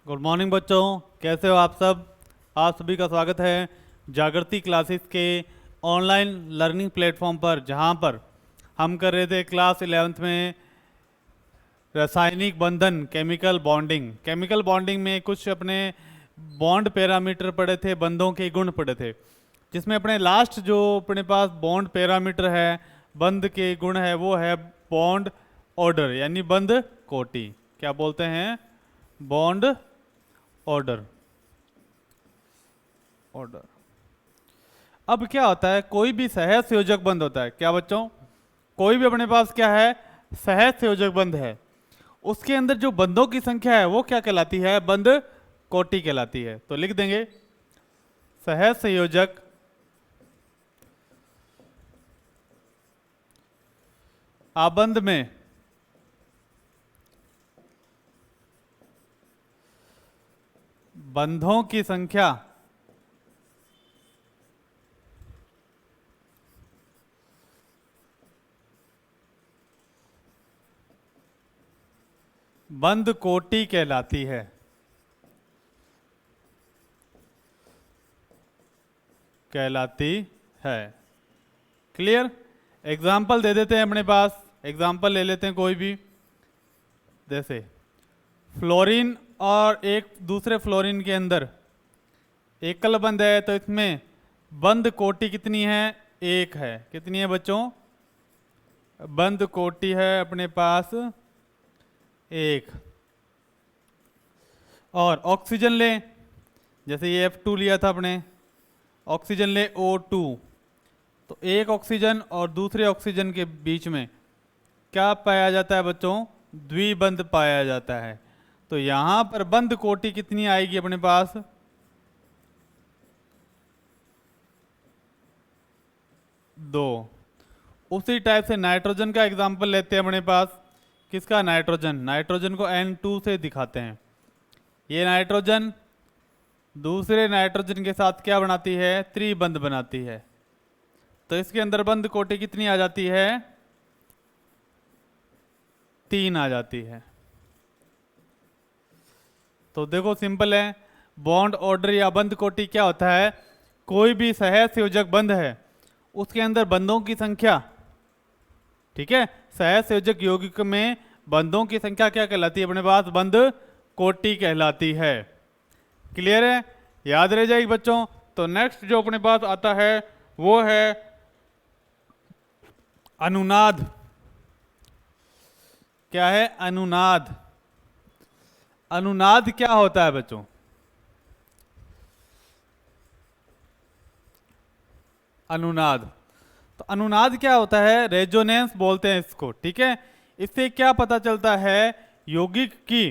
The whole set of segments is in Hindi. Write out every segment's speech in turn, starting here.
गुड मॉर्निंग बच्चों, कैसे हो आप सब। आप सभी का स्वागत है जागृति क्लासेस के ऑनलाइन लर्निंग प्लेटफॉर्म पर, जहां पर हम कर रहे थे क्लास 11th में रासायनिक बंधन, केमिकल बॉन्डिंग। केमिकल बॉन्डिंग में कुछ अपने बॉन्ड पैरामीटर पढ़े थे, बंधों के गुण पढ़े थे, जिसमें अपने लास्ट जो अपने पास बॉन्ड पैरामीटर है, बंध के गुण है, वो है बॉन्ड ऑर्डर, यानी बंध कोटि। क्या बोलते हैं? Bond order. ऑर्डर। अब क्या होता है, कोई भी सहज संयोजक बंध होता है। क्या बच्चों? कोई भी अपने पास क्या है, सहज संयोजक बंध है, उसके अंदर जो बंधों की संख्या है वो क्या कहलाती है? बंध कोटि कहलाती है। तो लिख देंगे सहज संयोजक आबंध में बंधों की संख्या बंध कोटि कहलाती है। क्लियर? एग्जाम्पल दे देते हैं अपने पास, एग्जाम्पल ले लेते हैं कोई भी। जैसे फ्लोरीन और एक दूसरे फ्लोरीन के अंदर एकल बंध है, तो इसमें बंध कोटि कितनी है? एक है। कितनी है बच्चों? बंध कोटि है अपने पास एक। और ऑक्सीजन लें, जैसे ये F2 लिया था अपने, ऑक्सीजन ले O2, तो एक ऑक्सीजन और दूसरे ऑक्सीजन के बीच में क्या पाया जाता है बच्चों? द्विबंध पाया जाता है। तो यहां पर बंध कोटि कितनी आएगी अपने पास? दो। उसी टाइप से नाइट्रोजन का एग्जांपल लेते हैं अपने पास। किसका? नाइट्रोजन। नाइट्रोजन को N2 से दिखाते हैं। ये नाइट्रोजन दूसरे नाइट्रोजन के साथ क्या बनाती है? त्रिबंध बनाती है। तो इसके अंदर बंध कोटि कितनी आ जाती है? 3 आ जाती है। तो देखो सिंपल है, बॉन्ड ऑर्डर या बंध कोटि क्या होता है? कोई भी सहज संयोजक बंध है, उसके अंदर बंधों की संख्या, ठीक है, सहज संयोजक यौगिक में बंधों की संख्या क्या कहलाती है अपने पास? बंध कोटि कहलाती है। क्लियर है? याद रह जाएगी बच्चों। तो नेक्स्ट जो अपने पास आता है वो है अनुनाद। क्या है? अनुनाद। अनुनाद क्या होता है बच्चों? अनुनाद, तो अनुनाद क्या होता है? रेजोनेंस बोलते हैं इसको, ठीक है। इससे क्या पता चलता है? यौगिक की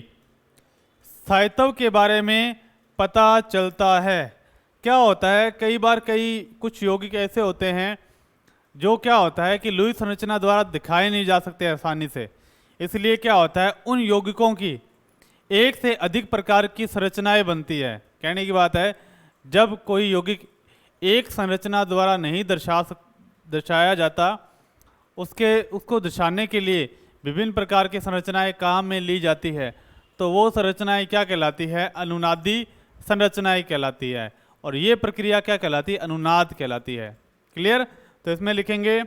स्थायित्व के बारे में पता चलता है। क्या होता है, कई बार कुछ यौगिक ऐसे होते हैं जो क्या होता है कि लुईस संरचना द्वारा दिखाए नहीं जा सकते आसानी से। इसलिए क्या होता है, उन यौगिकों की एक से अधिक प्रकार की संरचनाएं बनती है। कहने की बात है, जब कोई यौगिक एक संरचना द्वारा नहीं दर्शाया जाता, उसको दर्शाने के लिए विभिन्न प्रकार की संरचनाएं काम में ली जाती है, तो वो संरचनाएं क्या कहलाती है? अनुनादी संरचनाएं कहलाती है। और ये प्रक्रिया क्या कहलाती है? अनुनाद कहलाती है। क्लियर? तो इसमें लिखेंगे,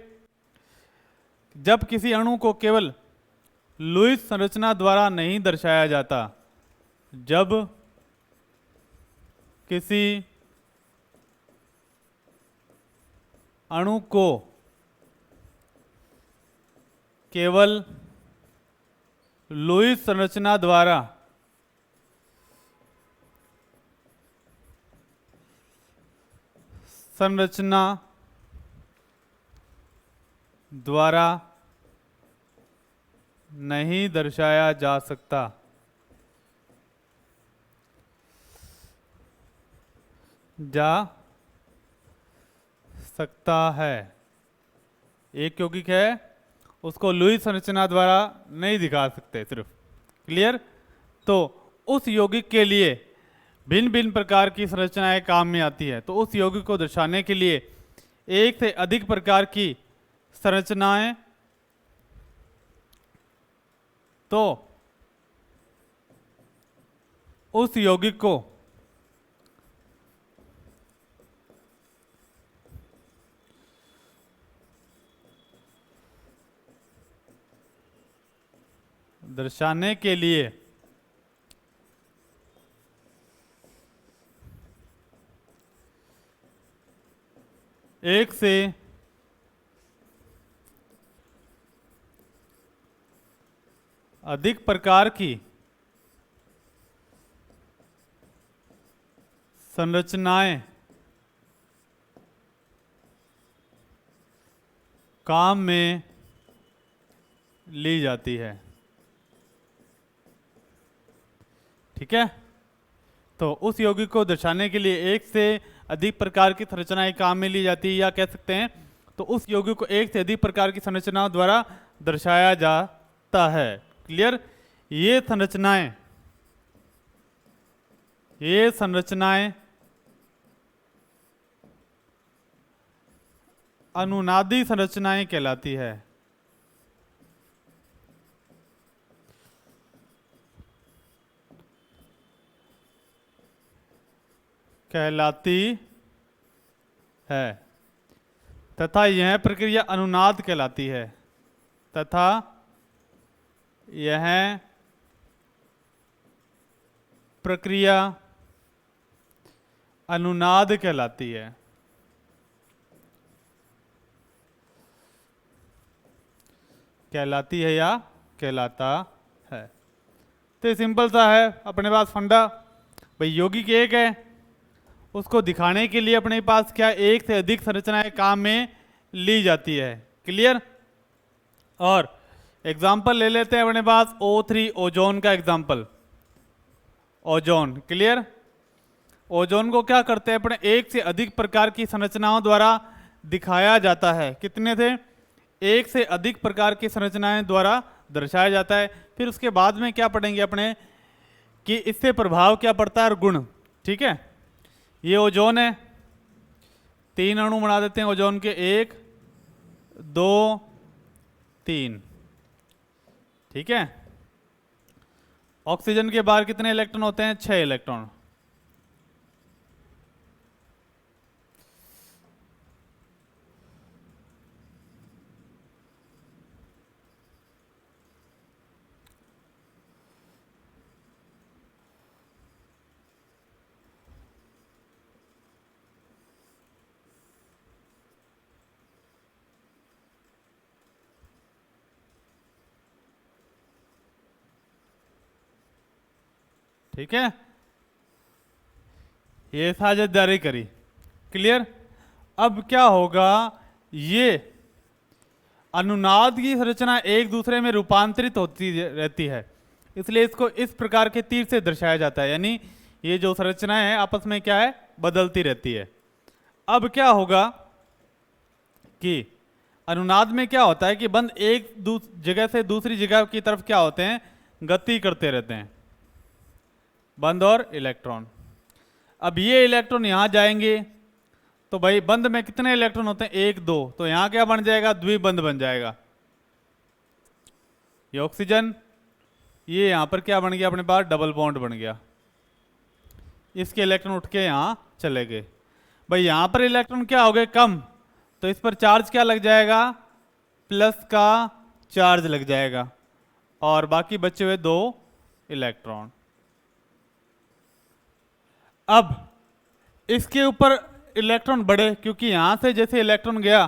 जब किसी अणु को केवल लुईस संरचना द्वारा नहीं दर्शाया जाता, जब किसी अणु को केवल लुईस संरचना द्वारा नहीं दर्शाया जा सकता, है। एक यौगिक है, उसको लुईस संरचना द्वारा नहीं दिखा सकते सिर्फ। क्लियर? तो उस यौगिक के लिए भिन्न भिन्न प्रकार की संरचनाएं काम में आती है। तो उस यौगिक को दर्शाने के लिए एक से अधिक प्रकार की संरचनाएं तो उस यौगिक को दर्शाने के लिए एक से अधिक प्रकार की संरचनाएं काम में ली जाती है। ठीक है, तो उस यौगिक को दर्शाने के लिए एक से अधिक प्रकार की संरचनाएं काम में ली जाती है, या कह सकते हैं तो उस यौगिक को एक से अधिक प्रकार की संरचनाओं द्वारा दर्शाया जाता है। क्लियर? ये संरचनाएं अनुनादी संरचनाएं कहलाती है। तथा यह प्रक्रिया अनुनाद कहलाती है। तथा यह प्रक्रिया अनुनाद कहलाती है। कहलाती है या कहलाता है। तो सिंपल सा है अपने पास फंडा। भाई यौगिक एक है, उसको दिखाने के लिए अपने पास क्या एक से अधिक संरचनाएं काम में ली जाती है। क्लियर? और एग्जाम्पल ले लेते हैं अपने पास O3 ओजोन का एग्जाम्पल। Ozone, clear? ओजोन को क्या करते हैं अपने एक से अधिक प्रकार की संरचनाओं द्वारा दिखाया जाता है। कितने थे? एक से अधिक प्रकार की संरचनाएं द्वारा दर्शाया जाता है। फिर उसके बाद में क्या पढ़ेंगे अपने कि इससे प्रभाव क्या पड़ता है और गुण। ठीक है, ये ओजोन है, 3 अणु बना देते हैं ओजोन के, 1 2 3। ठीक है, ऑक्सीजन के बाहर कितने इलेक्ट्रॉन होते हैं? 6 इलेक्ट्रॉन। ठीक है, ये साझेदारी करी। क्लियर? अब क्या होगा, ये अनुनाद की संरचना एक दूसरे में रूपांतरित होती रहती है, इसलिए इसको इस प्रकार के तीर से दर्शाया जाता है। यानी ये जो संरचनाएं हैं आपस में क्या है, बदलती रहती है। अब क्या होगा कि अनुनाद में क्या होता है कि बंद एक जगह से दूसरी जगह की तरफ क्या होते हैं, गति करते रहते हैं, बंद और इलेक्ट्रॉन। अब ये इलेक्ट्रॉन यहां जाएंगे तो भाई बंद में कितने इलेक्ट्रॉन होते हैं? 1 2। तो यहां क्या बन जाएगा? द्विबंध बन जाएगा। ये ऑक्सीजन, ये यहां पर क्या बन गया अपने पास? डबल बॉन्ड बन गया। इसके इलेक्ट्रॉन उठ के यहां चले गए। भाई यहां पर इलेक्ट्रॉन क्या हो गए? कम, तो इस पर चार्ज क्या लग जाएगा? प्लस का चार्ज लग जाएगा, और बाकी बचे हुए 2 इलेक्ट्रॉन। अब इसके ऊपर इलेक्ट्रॉन बढ़े, क्योंकि यहां से जैसे इलेक्ट्रॉन गया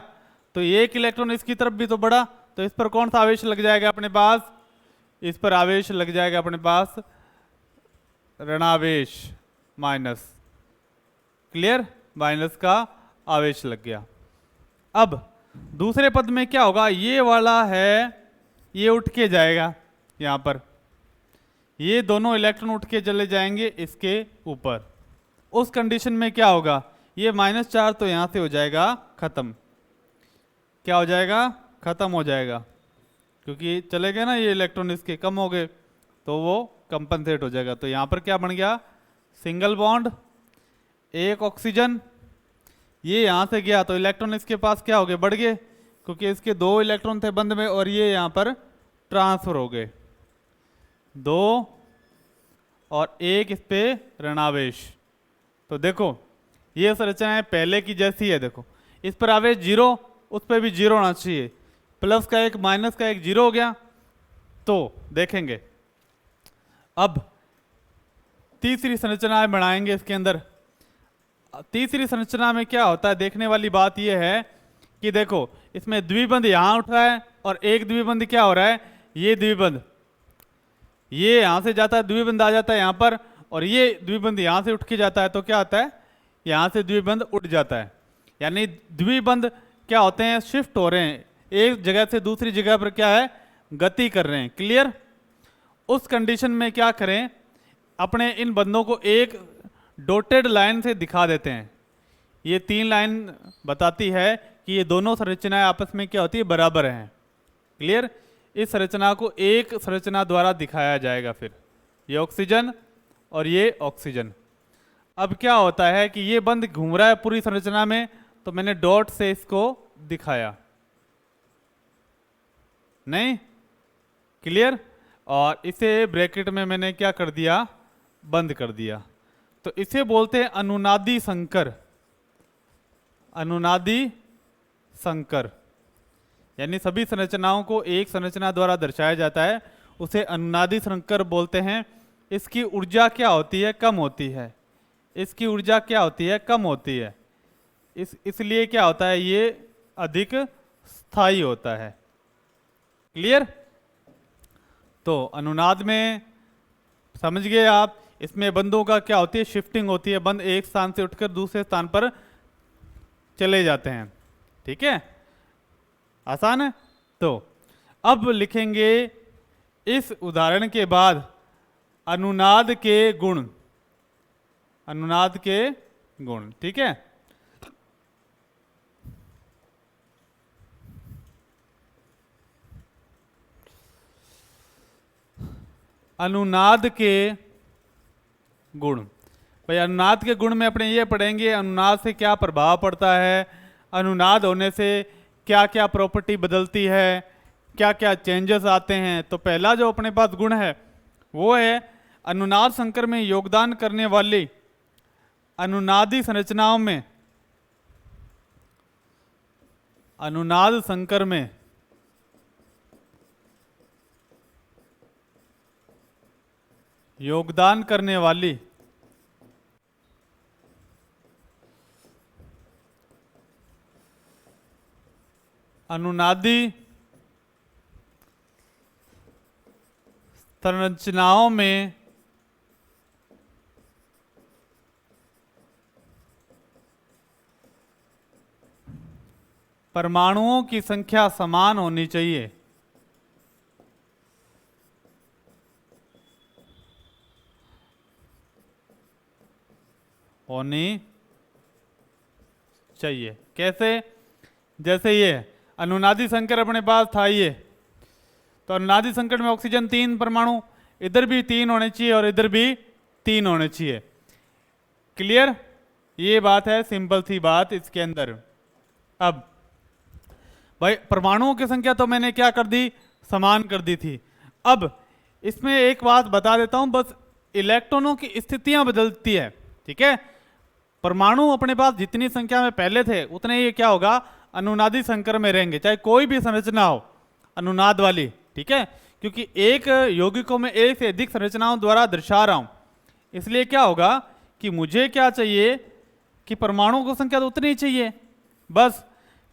तो एक इलेक्ट्रॉन इसकी तरफ भी तो बढ़ा, तो इस पर कौन सा आवेश लग जाएगा अपने पास? इस पर आवेश लग जाएगा अपने पास ऋणावेश, माइनस। क्लियर? माइनस का आवेश लग गया। अब दूसरे पद में क्या होगा? ये वाला है, ये उठ के जाएगा यहां पर, ये दोनों इलेक्ट्रॉन उठ के चले जाएंगे इसके ऊपर। उस कंडीशन में क्या होगा? ये माइनस चार्ज तो यहां से हो जाएगा खत्म। क्या हो जाएगा? खत्म हो जाएगा, क्योंकि चले गए ना ये इलेक्ट्रॉन, इसके कम हो गए तो वो कंपनसेट हो जाएगा। तो यहां पर क्या बन गया? सिंगल बॉन्ड, एक ऑक्सीजन। ये यहां से गया तो इलेक्ट्रॉन इसके पास क्या हो गए? बढ़ गए, क्योंकि इसके 2 इलेक्ट्रॉन थे बंद में, और ये यहां पर ट्रांसफर हो गए 2 और एक इस पे ऋणावेश। तो देखो ये संरचना है पहले की जैसी है, देखो इस पर आवेश 0, उस पर भी 0 होना चाहिए, प्लस का एक माइनस का एक 0 हो गया। तो देखेंगे अब तीसरी संरचना बनाएंगे इसके अंदर। तीसरी संरचना में क्या होता है, देखने वाली बात यह है कि देखो इसमें द्विबंध यहां उठ रहा है और एक द्विबंध क्या हो रहा है, ये द्विबंध ये यहां से जाता है, द्विबंध आ जाता है यहां पर, और ये द्विबंध यहां से उठ के जाता है, तो क्या आता है, यहां से द्विबंध उठ जाता है। यानी द्विबंध क्या होते हैं, शिफ्ट हो रहे हैं, एक जगह से दूसरी जगह पर क्या है, गति कर रहे हैं। क्लियर। उस कंडीशन में क्या करें, अपने इन बंधों को एक डॉटेड लाइन से दिखा देते हैं। ये 3 लाइन बताती है कि ये दोनों संरचनाएं आपस में क्या होती है, बराबर हैं। क्लियर। इस संरचना को एक संरचना द्वारा दिखाया जाएगा, फिर ये ऑक्सीजन और ये ऑक्सीजन। अब क्या होता है कि ये बंध घूम रहा है पूरी संरचना में, तो मैंने डॉट से इसको दिखाया, नहीं। क्लियर। और इसे ब्रैकेट में मैंने क्या कर दिया, बंद कर दिया। तो इसे बोलते हैं अनुनादी संकर। अनुनादी संकर यानी सभी संरचनाओं को एक संरचना द्वारा दर्शाया जाता है, उसे अनुनादी संकर बोलते हैं। इसकी ऊर्जा क्या होती है, कम होती है। इसकी ऊर्जा क्या होती है, कम होती है। इसलिए क्या होता है, ये अधिक स्थायी होता है। क्लियर। तो अनुनाद में समझ गए आप, इसमें बंधों का क्या होती है, शिफ्टिंग होती है, बंध एक स्थान से उठकर दूसरे स्थान पर चले जाते हैं। ठीक है, आसान है। तो अब लिखेंगे इस उदाहरण के बाद अनुनाद के गुण। अनुनाद के गुण, ठीक है। अनुनाद के गुण, भाई अनुनाद के गुण में अपने ये पढ़ेंगे अनुनाद से क्या प्रभाव पड़ता है, अनुनाद होने से क्या क्या प्रॉपर्टी बदलती है, क्या क्या चेंजेस आते हैं। तो पहला जो अपने पास गुण है वो है अनुनाद संकर में योगदान करने वाली अनुनादी संरचनाओं में, अनुनाद संकर में योगदान करने वाली अनुनादी संरचनाओं में परमाणुओं की संख्या समान होनी चाहिए। होनी चाहिए कैसे, जैसे ये अनुनादी संकर अपने पास था ये, तो अनुनादी संकर में ऑक्सीजन 3 परमाणु, इधर भी 3 होने चाहिए और इधर भी 3 होने चाहिए। क्लियर। ये बात है, सिंपल सी बात इसके अंदर। अब भाई परमाणुओं की संख्या तो मैंने क्या कर दी, समान कर दी थी। अब इसमें एक बात बता देता हूं, बस इलेक्ट्रॉनों की स्थितियां बदलती है। ठीक है, परमाणु अपने पास जितनी संख्या में पहले थे उतने ये क्या होगा, अनुनादी संकर में रहेंगे, चाहे कोई भी संरचना हो अनुनाद वाली। ठीक है, क्योंकि एक यौगिकों में एक से अधिक संरचनाओं द्वारा दर्शा रहा हूं, इसलिए क्या होगा कि मुझे क्या चाहिए कि परमाणुओं की संख्या तो उतनी ही चाहिए, बस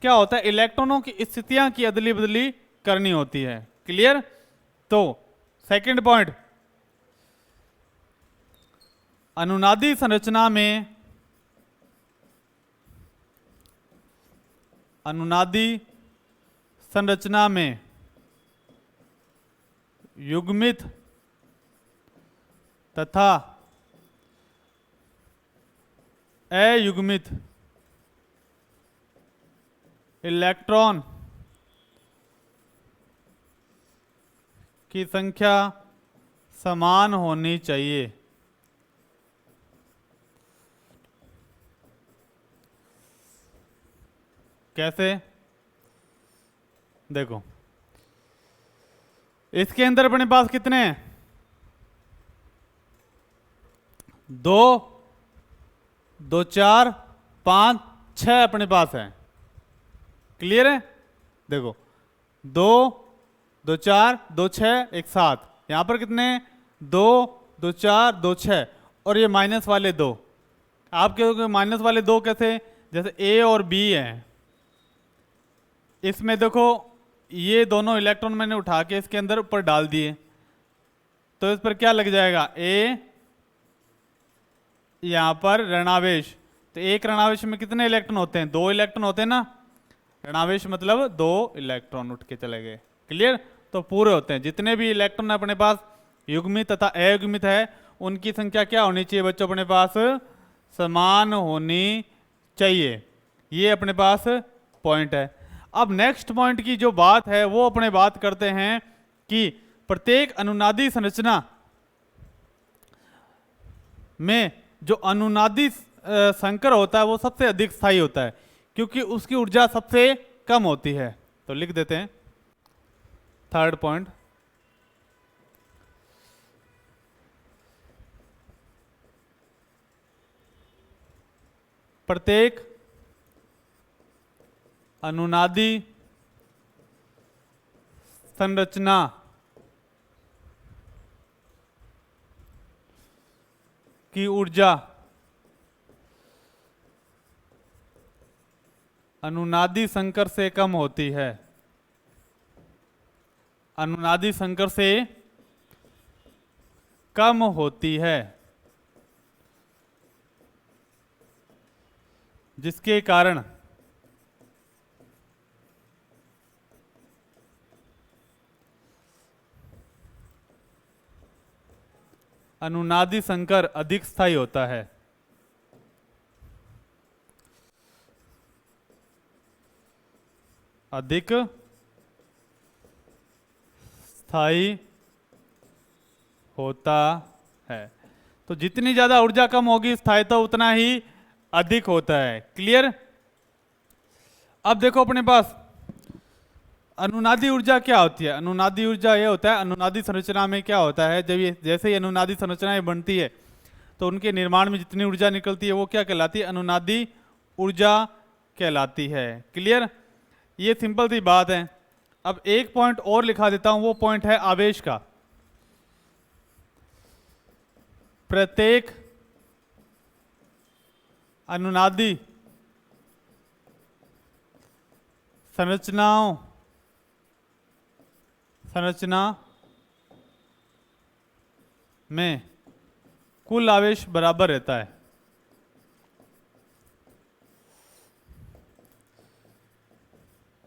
क्या होता है इलेक्ट्रॉनों की स्थितियां की अदली बदली करनी होती है। क्लियर। तो सेकंड पॉइंट, अनुनादी संरचना में, अनुनादी संरचना में युग्मित तथा अयुग्मित इलेक्ट्रॉन की संख्या समान होनी चाहिए। कैसे, देखो इसके अंदर अपने पास कितने हैं, दो, दो चार, पाँच, छः अपने पास है। क्लियर है? देखो, दो, दो चार, दो छः, एक सात। यहाँ पर कितने? दो, दो चार, दो छः, और ये माइनस वाले दो। आप कहोगे माइनस वाले दो कैसे? जैसे ए और बी हैं, इसमें देखो ये दोनों इलेक्ट्रॉन मैंने उठा के इसके अंदर ऊपर डाल दिए, तो इस पर क्या लग जाएगा? ए, यहाँ पर ऋणावेश। तो एक ऋणावेश में कितने इलेक्ट्रॉन होते हैं? दो इलेक्ट्रॉन होते हैं ना। ऋणावेश मतलब दो इलेक्ट्रॉन उठ के चले गए। क्लियर? तो पूरे होते हैं। जितने भी इलेक्ट्रॉन अपने पास युग्मित तथा अयुग्मित है, उनकी संख्या क्या होनी चाहिए बच्चों? अपने पास समान होनी चाहिए। ये अपने पास पॉइंट है। अब नेक्स्ट पॉइंट की जो बात है वो अपने बात करते हैं कि प्रत्येक अनुनादी संरचना में जो अनुनादी संकर होता है वो सबसे अधिक स्थायी होता है, क्योंकि उसकी ऊर्जा सबसे कम होती है। तो लिख देते हैं थर्ड पॉइंट, प्रत्येक अनुनादी संरचना की ऊर्जा अनुनादी संकर से कम होती है। अनुनादी संकर से कम होती है, जिसके कारण अनुनादी संकर अधिक स्थायी होता है। अधिक स्थायी होता है। तो जितनी ज्यादा ऊर्जा कम होगी, स्थायित्व उतना ही अधिक होता है। क्लियर? अब देखो अपने पास अनुनादी ऊर्जा क्या होती है। अनुनादी ऊर्जा ये होता है, अनुनादी संरचना में क्या होता है, जब ये जैसे ही अनुनादी संरचनाएं बनती है तो उनके निर्माण में जितनी ऊर्जा निकलती है वो क्या कहलाती है? अनुनादी ऊर्जा कहलाती है। क्लियर? ये सिंपल सी बात है। अब एक पॉइंट और लिखा देता हूं, वो पॉइंट है आवेश का। प्रत्येक अनुनादी संरचना में कुल आवेश बराबर रहता है।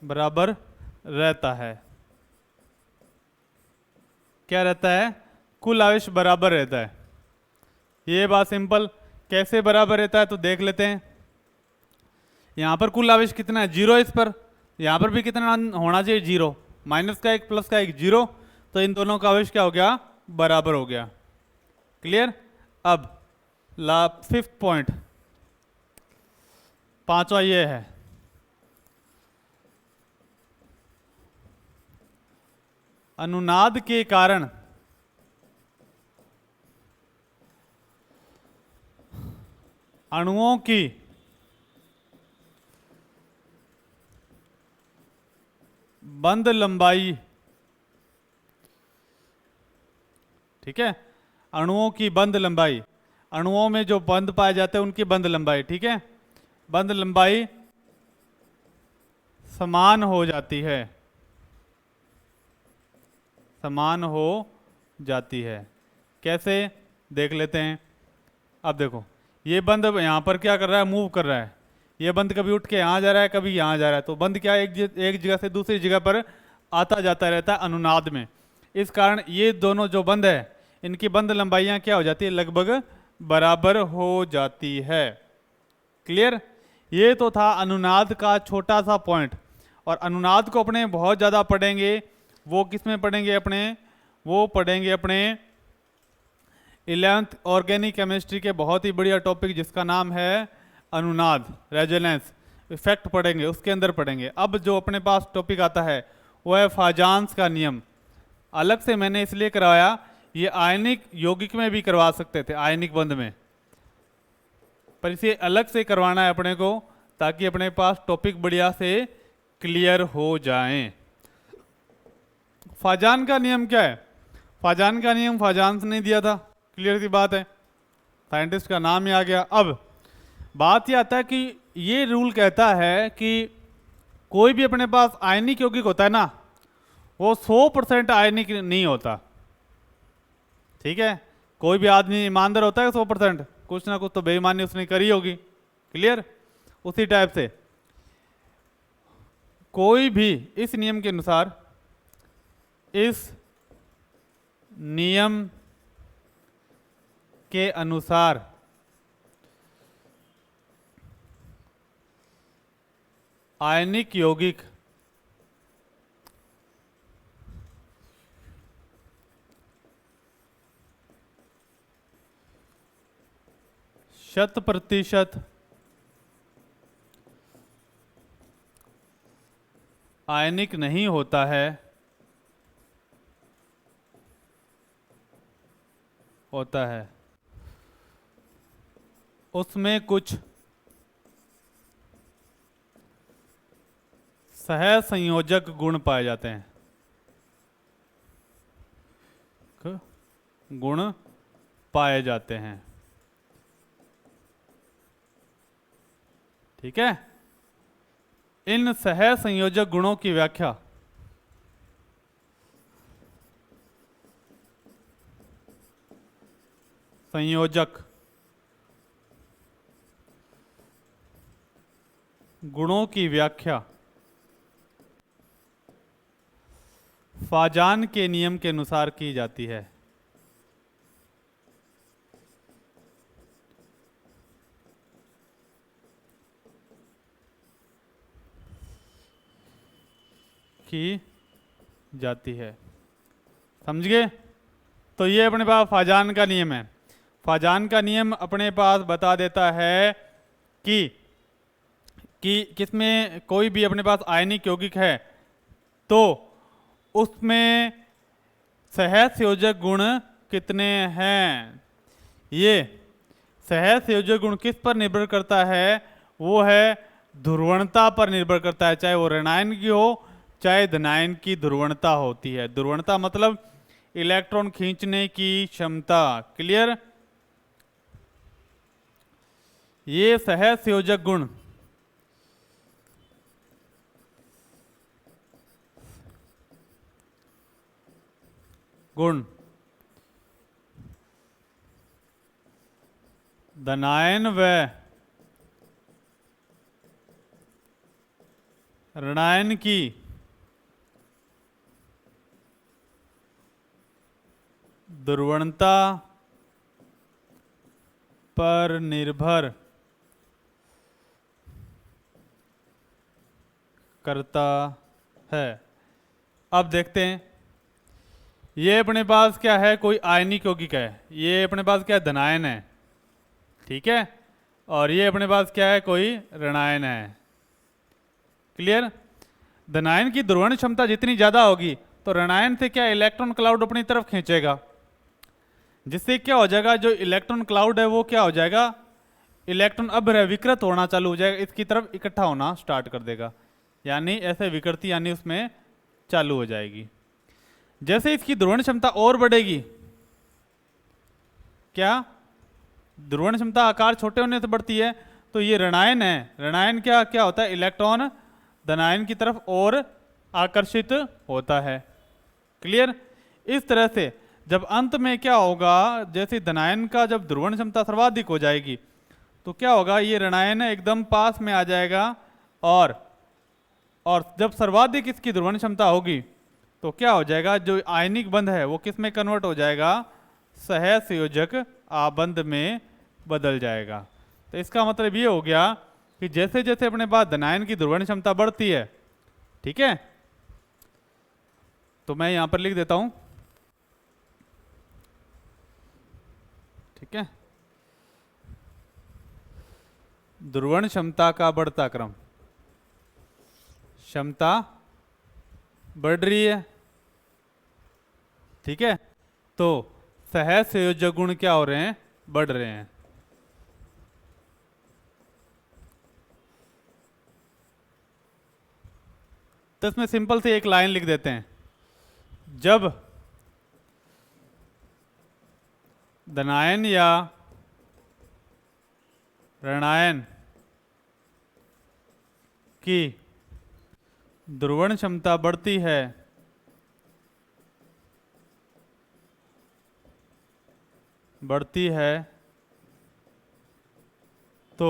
बराबर रहता है। क्या रहता है? कुल आवेश बराबर रहता है। ये बात सिंपल। कैसे बराबर रहता है तो देख लेते हैं। यहां पर कुल आवेश कितना है? जीरो। इस पर यहां पर भी कितना होना चाहिए? जीरो। माइनस का एक प्लस का एक, जीरो। तो इन दोनों का आवेश क्या हो गया? बराबर हो गया। क्लियर? अब फिफ्थ पॉइंट, पांचवा ये है, अनुनाद के कारण अणुओं की बंध लंबाई, ठीक है, अणुओं की बंध लंबाई, अणुओं में जो बंध पाए जाते हैं उनकी बंध लंबाई, ठीक है, बंध लंबाई समान हो जाती है। समान हो जाती है। कैसे? देख लेते हैं। अब देखो, ये बंद यहाँ पर क्या कर रहा है? मूव कर रहा है। ये बंद कभी उठ के यहाँ जा रहा है, कभी यहाँ जा रहा है। तो बंद क्या है? एक जगह से दूसरी जगह पर आता जाता रहता है अनुनाद में। इस कारण ये दोनों जो बंद है, इनकी बंद लंबाइयाँ क्या हो जाती है? लगभग बराबर हो जाती है। क्लियर? ये तो था अनुनाद का छोटा सा पॉइंट। और अनुनाद को अपने बहुत ज़्यादा पढ़ेंगे। वो किस में पढ़ेंगे अपने? वो पढ़ेंगे अपने 11th ऑर्गेनिक केमिस्ट्री के बहुत ही बढ़िया टॉपिक जिसका नाम है अनुनाद, रेजोनेंस इफेक्ट पढ़ेंगे, उसके अंदर पढ़ेंगे। अब जो अपने पास टॉपिक आता है वो है फाजान्स का नियम। अलग से मैंने इसलिए करवाया, ये आयनिक यौगिक में भी करवा सकते थे, आयनिक बंध में, पर इसे अलग से करवाना है अपने को, ताकि अपने पास टॉपिक बढ़िया से क्लियर हो जाएं। फाजान का नियम क्या है? फाजान का नियम फाजान ने दिया था, क्लियर सी बात है, साइंटिस्ट का नाम ही आ गया। अब बात यह आता है कि ये रूल कहता है कि कोई भी अपने पास आयनिक यौगिक होता है ना, वो 100% आयनिक नहीं होता। ठीक है, कोई भी आदमी ईमानदार होता है 100%, कुछ ना कुछ तो बेईमानी उसने करी होगी, क्लियर। उसी टाइप से कोई भी इस नियम के अनुसार, इस नियम के अनुसार आयनिक यौगिक शत प्रतिशत आयनिक नहीं होता है, होता है उसमें कुछ सहसंयोजक गुण पाए जाते हैं, गुण पाए जाते हैं। ठीक है, इन सहसंयोजक गुणों की व्याख्या संयोजक गुणों की व्याख्या फाजान के नियम के अनुसार की जाती है। की जाती है, समझ गए? तो ये अपने पास फाजान का नियम है। फाजान का नियम अपने पास बता देता है कि किसमें कोई भी अपने पास आयनिक यौगिक है तो उसमें सहसंयोजक गुण कितने हैं। ये सहसंयोजक गुण किस पर निर्भर करता है? वो है ध्रुवणता पर निर्भर करता है, चाहे वो ऋणायन की हो चाहे धनायन की ध्रुवणता होती है। ध्रुवणता मतलब इलेक्ट्रॉन खींचने की क्षमता, क्लियर। ये सहसंयोजक गुण धनायन व ऋणायन की ध्रुवणता पर निर्भर करता है। अब देखते हैं, ये अपने पास क्या है, कोई आयनिक यौगिक है, ये अपने पास क्या है, धनायन है, ठीक है, और ये अपने पास क्या है, कोई ऋणायन है, क्लियर। धनायन की ध्रुवण क्षमता जितनी ज्यादा होगी तो ऋणायन से क्या इलेक्ट्रॉन क्लाउड अपनी तरफ खींचेगा, जिससे क्या हो जाएगा, जो इलेक्ट्रॉन क्लाउड है वो क्या हो जाएगा, इलेक्ट्रॉन अब विकृत होना चालू हो जाएगा, इसकी तरफ इकट्ठा होना स्टार्ट कर देगा, यानी ऐसे विकृति यानी उसमें चालू हो जाएगी। जैसे इसकी ध्रुवण क्षमता और बढ़ेगी, क्या ध्रुवण क्षमता आकार छोटे होने से बढ़ती है, तो ये ऋणायन है, ऋणायन क्या क्या होता है, इलेक्ट्रॉन धनायन की तरफ और आकर्षित होता है, क्लियर। इस तरह से जब अंत में क्या होगा, जैसे धनायन का जब ध्रुवण क्षमता सर्वाधिक हो जाएगी तो क्या होगा, ये ऋणायन एकदम पास में आ जाएगा, और जब सर्वाधिक इसकी ध्रुवण क्षमता होगी तो क्या हो जाएगा, जो आयनिक बंध है वो किस में कन्वर्ट हो जाएगा, सहसंयोजक आबंध में बदल जाएगा। तो इसका मतलब ये हो गया कि जैसे जैसे अपने पास धनायन की ध्रुवण क्षमता बढ़ती है, ठीक है, तो मैं यहां पर लिख देता हूं, ठीक है, ध्रुवण क्षमता का बढ़ता क्रम, क्षमता बढ़ रही है, ठीक है, तो सहसंयोजक गुण क्या हो रहे हैं, बढ़ रहे हैं। तो इसमें सिंपल से एक लाइन लिख देते हैं, जब धनायन या ऋणायन की ध्रुवण क्षमता बढ़ती है तो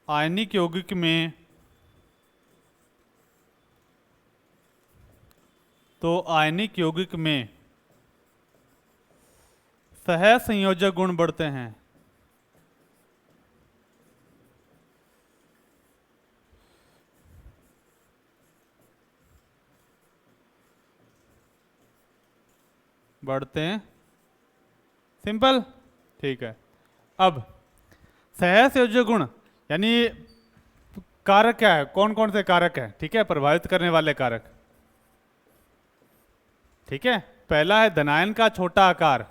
आयनिक यौगिक में सहसंयोजक गुण बढ़ते हैं। सिंपल, ठीक है। अब सहसंयोजक गुण यानी कारक क्या है, कौन कौन से कारक है, ठीक है, प्रभावित करने वाले कारक। ठीक है, पहला है धनायन का छोटा आकार।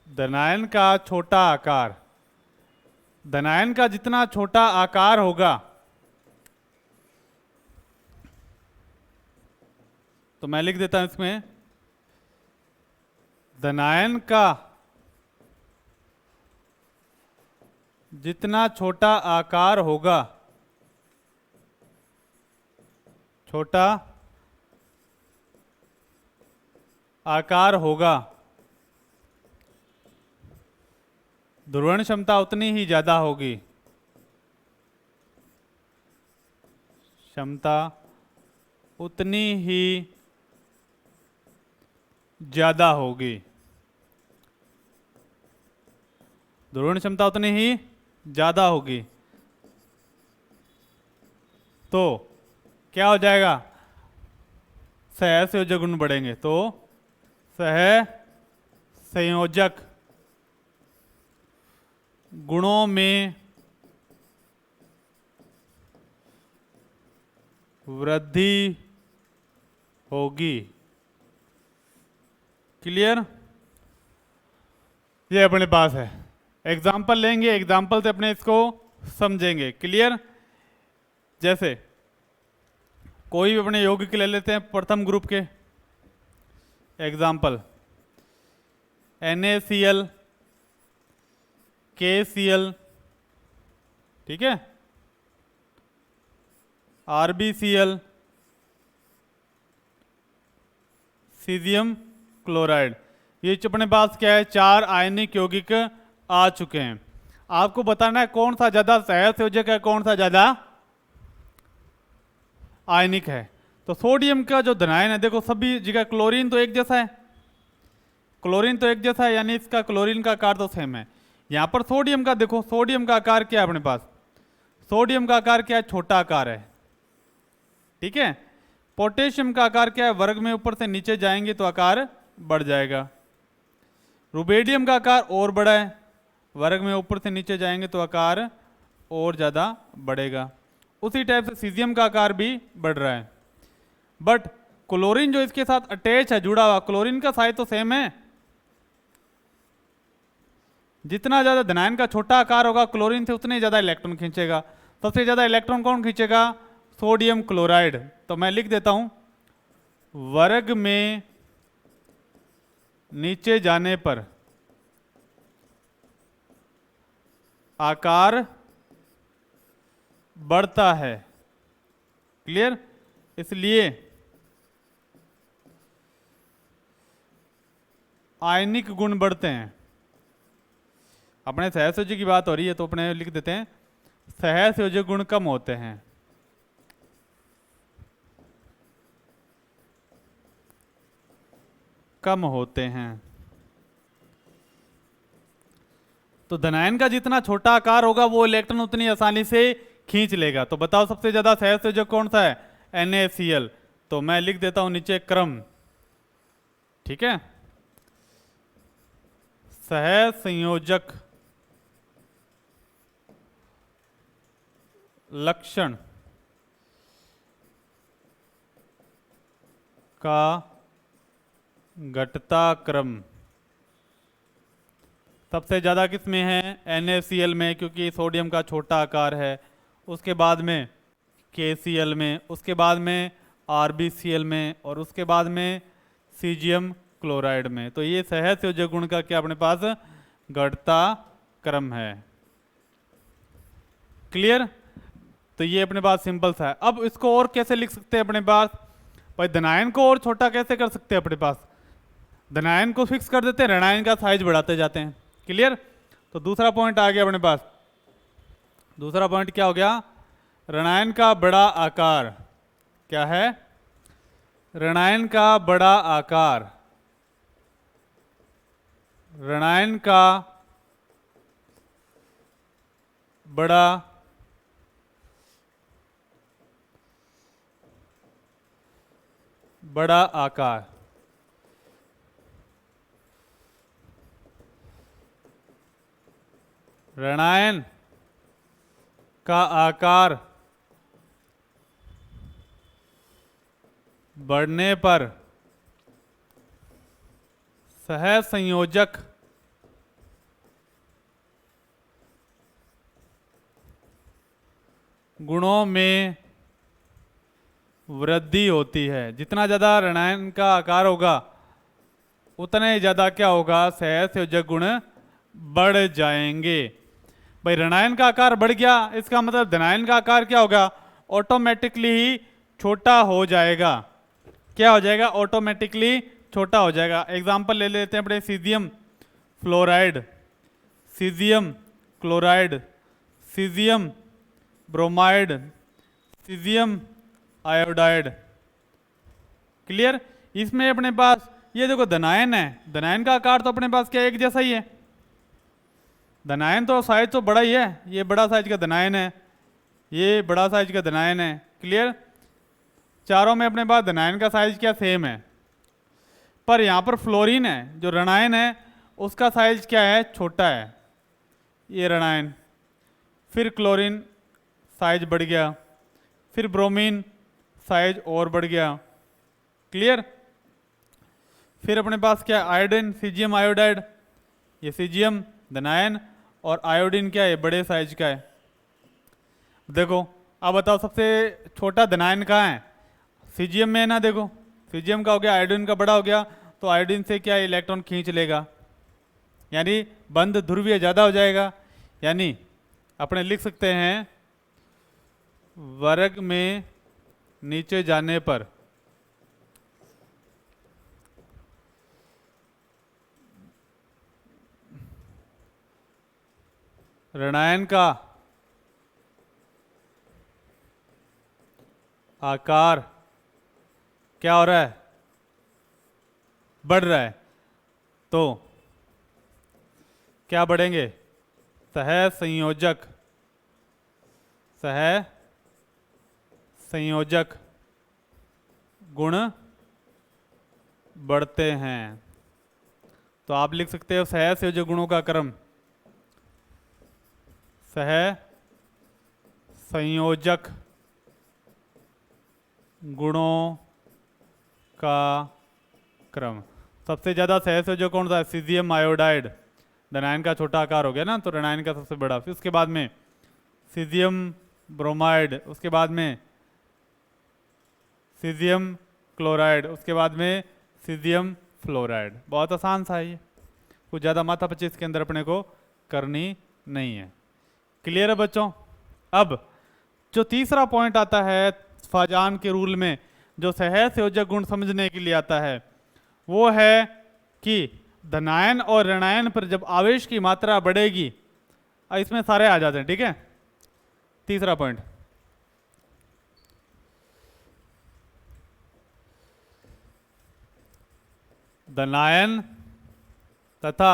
धनायन का जितना छोटा आकार होगा, तो मैं लिख देता हूं इसमें, धनायन का जितना छोटा आकार होगा ध्रुवण क्षमता उतनी ही ज्यादा होगी। ध्रुवण क्षमता उतनी ही ज्यादा होगी। तो क्या हो जाएगा, सहसंयोजक गुण बढ़ेंगे। तो सहसंयोजक गुणों में वृद्धि होगी। क्लियर, ये अपने पास है। एग्जाम्पल लेंगे, एग्जाम्पल से अपने इसको समझेंगे। क्लियर, जैसे कोई भी अपने यौगिक ले लेते हैं प्रथम ग्रुप के। एग्जाम्पल NaCl, KCl, ठीक है, RbCl, सीजियम क्लोराइड। ये अपने पास क्या है, 4 आयनिक यौगिक आ चुके हैं। आपको बताना है कौन सा ज्यादा सहसंयोजक है, कौन सा ज्यादा आयनिक है। तो सोडियम का जो धनायन है, देखो सभी जगह क्लोरीन तो एक जैसा है, यानी इसका क्लोरीन का आकार तो सेम है। यहां पर सोडियम का देखो, सोडियम का आकार क्या है अपने पास, सोडियम का आकार क्या है, छोटा आकार है। ठीक है, पोटेशियम का आकार क्या है, वर्ग में ऊपर से नीचे जाएंगे तो आकार बढ़ जाएगा। रुबेडियम का आकार और बड़ा है, वर्ग में ऊपर से नीचे जाएंगे तो आकार और ज्यादा बढ़ेगा। उसी टाइप से सीजियम का आकार भी बढ़ रहा है। बट क्लोरीन जो इसके साथ अटैच है, जुड़ा हुआ, क्लोरीन का साइज तो सेम है। जितना ज्यादा धनायन का छोटा आकार होगा क्लोरीन से, उतने ज्यादा इलेक्ट्रॉन खींचेगा। सबसे ज्यादा इलेक्ट्रॉन कौन खींचेगा, सोडियम क्लोराइड। तो मैं लिख देता हूं, वर्ग में नीचे जाने पर आकार बढ़ता है। क्लियर, इसलिए आयनिक गुण बढ़ते हैं। अपने सहसंयोजक की बात हो रही है तो अपने लिख देते हैं, सहसंयोजक गुण कम होते हैं। तो धनायन का जितना छोटा आकार होगा वो इलेक्ट्रॉन उतनी आसानी से खींच लेगा। तो बताओ सबसे ज्यादा सहसंयोजक कौन सा है, NaCl। तो मैं लिख देता हूं नीचे क्रम। ठीक है, सहसंयोजक लक्षण का घटता क्रम सबसे ज्यादा किस में है, NaCl में, क्योंकि सोडियम का छोटा आकार है। उसके बाद में KCl में, उसके बाद में RbCl में, और उसके बाद में सीजियम क्लोराइड में। तो ये सहसंयोजक गुण का क्या अपने पास घटता क्रम है। क्लियर? तो ये अपने पास सिंपल सा है। अब इसको और कैसे लिख सकते हैं अपने पास? भाई धनायन को और छोटा कैसे कर सकते हैं अपने पास? धनायन को फिक्स कर देते हैं, ऋणायन का साइज बढ़ाते जाते हैं। क्लियर? तो दूसरा पॉइंट आ गया अपने पास। दूसरा पॉइंट क्या हो गया? ऋणायन का बड़ा आकार। क्या है? ऋणायन का बड़ा आकार। ऋणायन का बड़ा आकार। ऋणायन का आकार बढ़ने पर सहसंयोजक गुणों में वृद्धि होती है। जितना ज़्यादा ऋणायन का आकार होगा उतने ज़्यादा क्या होगा? सहसंयोजक गुण बढ़ जाएंगे। भाई ऋणायन का आकार बढ़ गया, इसका मतलब धनायन का आकार क्या होगा? ऑटोमेटिकली ही छोटा हो जाएगा। क्या हो जाएगा? ऑटोमेटिकली छोटा हो जाएगा। एग्जाम्पल ले लेते हैं अपने caesium fluoride, caesium chloride, caesium bromide, caesium iodide. Clear? इसमें अपने पास ये देखो धनायन है, धनायन का आकार तो अपने पास क्या एक जैसा ही है। धनायन तो साइज तो बड़ा ही है, ये बड़ा साइज का धनायन है, ये बड़ा साइज का धनायन है। क्लियर? चारों में अपने पास धनायन का साइज क्या सेम है, पर यहाँ पर फ्लोरीन है जो ऋणायन है उसका साइज क्या है? छोटा है। ये ऋणायन, फिर क्लोरीन साइज बढ़ गया, फिर ब्रोमीन साइज और बढ़ गया। क्लियर? फिर अपने पास क्या? आयोडीन, सीजियम आयोडाइड, ये सीजियम धनायन, और आयोडीन क्या है? बड़े साइज का है। देखो अब बताओ सबसे छोटा धनायन कहाँ है? सीजियम में है ना। देखो सीजियम का हो गया, आयोडीन का बड़ा हो गया, तो आयोडीन से क्या इलेक्ट्रॉन खींच लेगा, यानी बंध ध्रुवीय ज़्यादा हो जाएगा। यानी अपने लिख सकते हैं वर्ग में नीचे जाने पर ऋणायन का आकार क्या हो रहा है? बढ़ रहा है। तो क्या बढ़ेंगे? सहसंयोजक गुण बढ़ते हैं। तो आप लिख सकते हो सहसंयोजक गुणों का क्रम, सहसंयोजक गुणों का क्रम। सबसे ज़्यादा सहसंयोजक कौन सा है? सीजियम आयोडाइड, धनायन का छोटा आकार हो गया ना, तो ऋणायन का सबसे बड़ा। फिर उसके बाद में सीजियम ब्रोमाइड, उसके बाद में सीजियम क्लोराइड, उसके बाद में सीजियम फ्लोराइड। बहुत आसान सा है ये, कुछ ज़्यादा माथापच्ची इसके अंदर अपने को करनी नहीं है। क्लियर है बच्चों? अब जो तीसरा पॉइंट आता है फाजान के रूल में, जो सहसंयोजक गुण समझने के लिए आता है, वो है कि धनायन और ऋणायन पर जब आवेश की मात्रा बढ़ेगी, इसमें सारे आ जाते हैं। ठीक है? तीसरा पॉइंट, धनायन तथा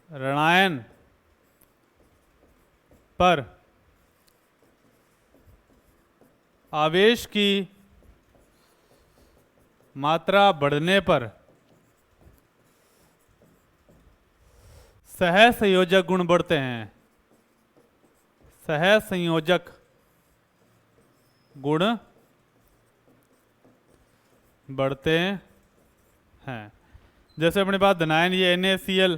ऋणायन पर आवेश की मात्रा बढ़ने पर सहसंयोजक गुण बढ़ते हैं। सहसंयोजक गुण बढ़ते हैं। जैसे अपने पास धनायन ये NaCl,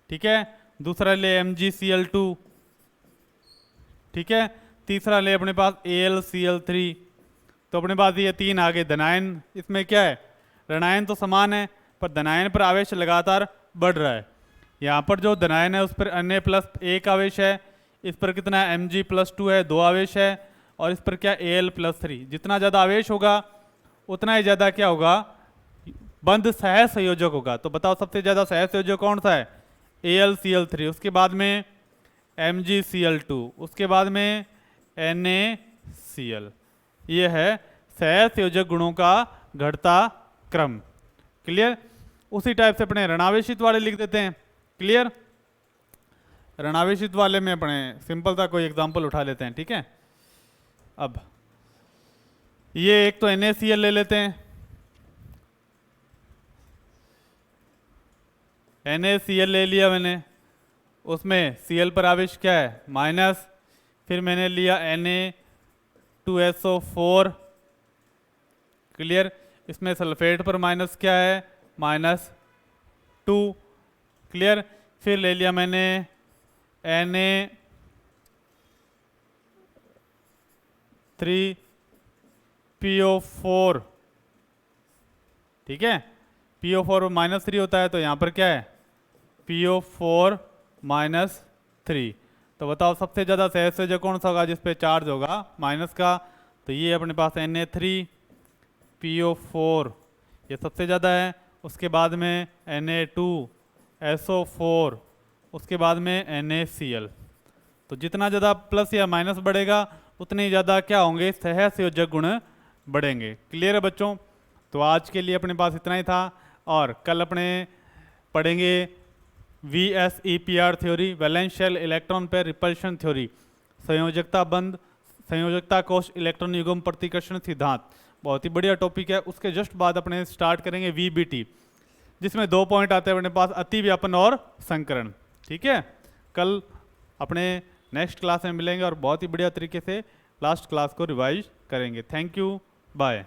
ठीक है, दूसरा ले MgCl2, ठीक है। तीसरा ले अपने पास AlCl3, तो अपने पास ये 3 आगे धनायन। इसमें क्या है, ऋणायन तो समान है पर धनायन पर आवेश लगातार बढ़ रहा है। यहाँ पर जो धनायन है उस पर Na+1 आवेश है, इस पर कितना है Mg+2 है, 2 आवेश है, और इस पर क्या Al+3। जितना ज़्यादा आवेश होगा उतना ही ज़्यादा क्या होगा, बंध सह संयोजक होगा। तो बताओ सबसे ज़्यादा सह संयोजक कौन सा है, AlCl3, उसके बाद में MgCl2, उसके बाद में NaCl। ये है सह संयोजक गुणों का घटता क्रम। क्लियर। उसी टाइप से अपने ऋणावेशित वाले लिख देते हैं। क्लियर। ऋणावेशित वाले में अपने सिंपल सा कोई एग्जांपल उठा लेते हैं, ठीक है। अब ये एक तो NaCl ले लेते हैं, NaCl ले लिया मैंने, उसमें Cl पर आवेश क्या है माइनस, फिर मैंने लिया Na2SO4। क्लियर। इसमें सल्फेट पर माइनस क्या है -2। क्लियर। फिर ले लिया मैंने Na3PO4, ठीक है। PO4 -3 होता है, तो यहाँ पर क्या है PO4 -3। तो बताओ सबसे ज़्यादा सहसंयोजक कौन सा होगा जिस पे चार्ज होगा माइनस का, तो ये अपने पास Na3PO4 ये सबसे ज़्यादा है। उसके बाद में Na2SO4, उसके बाद में NaCl। तो जितना ज़्यादा प्लस या माइनस बढ़ेगा उतने ही ज़्यादा क्या होंगे, सहसंयोजक गुण बढ़ेंगे। क्लियर है बच्चों। तो आज के लिए अपने पास इतना ही था, और कल अपने पढ़ेंगे VSEPR theory, वैलेंशियल electron pair repulsion theory, संयोजकता बंध, संयोजकता कोश, इलेक्ट्रॉन युग्म प्रतिकर्षण सिद्धांत। बहुत ही बढ़िया टॉपिक है। उसके जस्ट बाद अपने स्टार्ट करेंगे VBT, जिसमें 2 पॉइंट आते हैं अपने पास, अतिव्यापन और संकरण। ठीक है। कल अपने नेक्स्ट क्लास में मिलेंगे और बहुत ही बढ़िया तरीके से लास्ट क्लास को रिवाइज करेंगे। Thank you, bye.